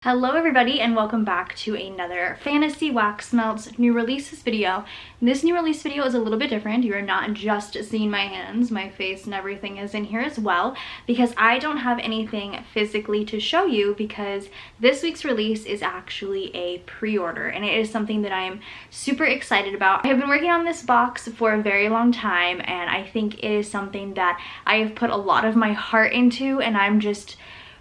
Hello everybody and welcome back to another Fantasy Wax Melts new releases video. This new release video is a little bit different. You are not just seeing my hands, my face and everything is in here as well because I don't have anything physically to show you because this week's release is actually a pre-order and it is something that I am super excited about. I have been working on this box for a very long time and I think it is something that I have put a lot of my heart into and I'm just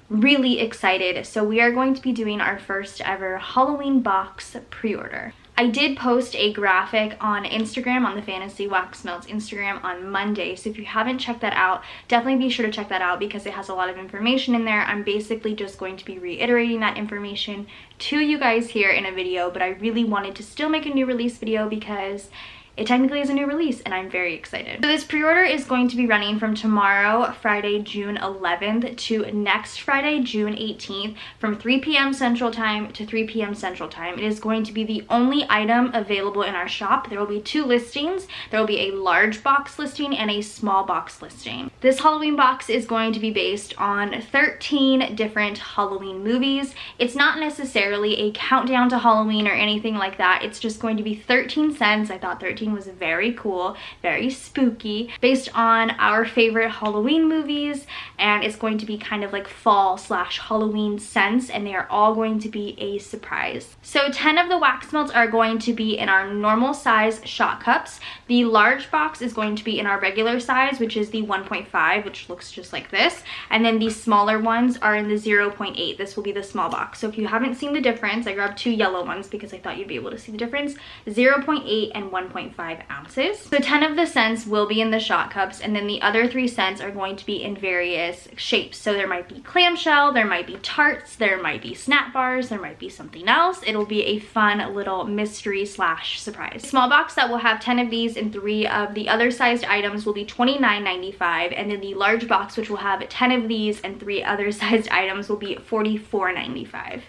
really excited. So we are going to be doing our first ever Halloween box pre-order. I did post a graphic on Instagram, on the Fantasy Wax Melts Instagram on Monday. So if you haven't checked that out, definitely be sure to check that out because it has a lot of information in there. I'm basically just going to be reiterating that information to you guys here in a video, but I really wanted to still make a new release video because it technically is a new release and I'm very excited. So this pre-order is going to be running from tomorrow, Friday, June 11th to next Friday, June 18th from 3 p.m. Central Time to 3 p.m. Central Time. It is going to be the only item available in our shop. There will be two listings. There will be a large box listing and a small box listing. This Halloween box is going to be based on 13 different Halloween movies. It's not necessarily a countdown to Halloween or anything like that. It's just going to be 13 cents. I thought 13 was very cool, very spooky, based on our favorite Halloween movies, and it's going to be kind of like fall / Halloween scents, and they are all going to be a surprise. So 10 of the wax melts are going to be in our normal size shot cups. The large box is going to be in our regular size, which is the 1.5, which looks just like this, and then the smaller ones are in the 0.8. This will be the small box. So if you haven't seen the difference, I grabbed two yellow ones because I thought you'd be able to see the difference. 0.8 and 1.5 ounces. So 10 of the scents will be in the shot cups, and then the other 3 scents are going to be in various shapes. So there might be clamshell, there might be tarts, there might be snap bars, there might be something else. It'll be a fun little mystery / surprise. Small box that will have 10 of these and 3 of the other sized items will be $29.95, and then the large box, which will have 10 of these and 3 other sized items, will be $44.95.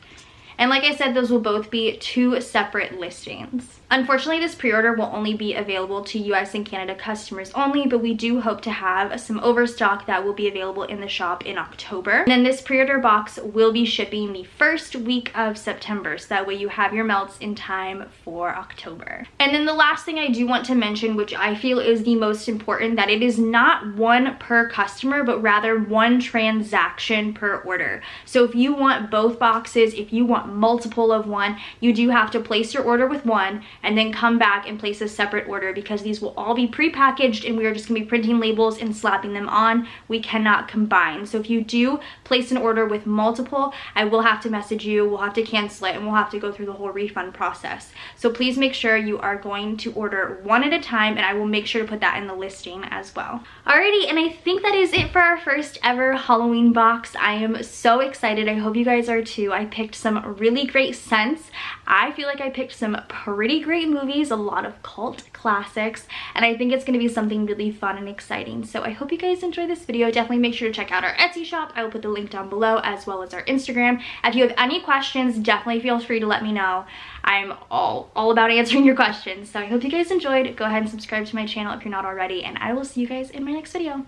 And like I said, those will both be 2 separate listings. Unfortunately, this pre-order will only be available to US and Canada customers only, but we do hope to have some overstock that will be available in the shop in October. And then this pre-order box will be shipping the first week of September, so that way you have your melts in time for October. And then the last thing I do want to mention, which I feel is the most important, that it is not 1 per customer, but rather 1 transaction per order. So if you want both boxes, if you want multiple of one, you do have to place your order with one and then come back and place a separate order because these will all be pre-packaged and we are just going to be printing labels and slapping them on. We cannot combine. So if you do place an order with multiple, I will have to message you, we'll have to cancel it, and we'll have to go through the whole refund process. So please make sure you are going to order 1 at a time, and I will make sure to put that in the listing as well. Alrighty, and I think that is it for our first ever Halloween box. I am so excited. I hope you guys are too. I picked some really great scents. I feel like I picked some pretty great movies, a lot of cult classics, and I think it's going to be something really fun and exciting. So I hope you guys enjoy this video. Definitely make sure to check out our Etsy shop. I will put the link down below, as well as our Instagram. If you have any questions, definitely feel free to let me know. I'm all about answering your questions. So I hope you guys enjoyed. Go ahead and subscribe to my channel if you're not already, and I will see you guys in my next video.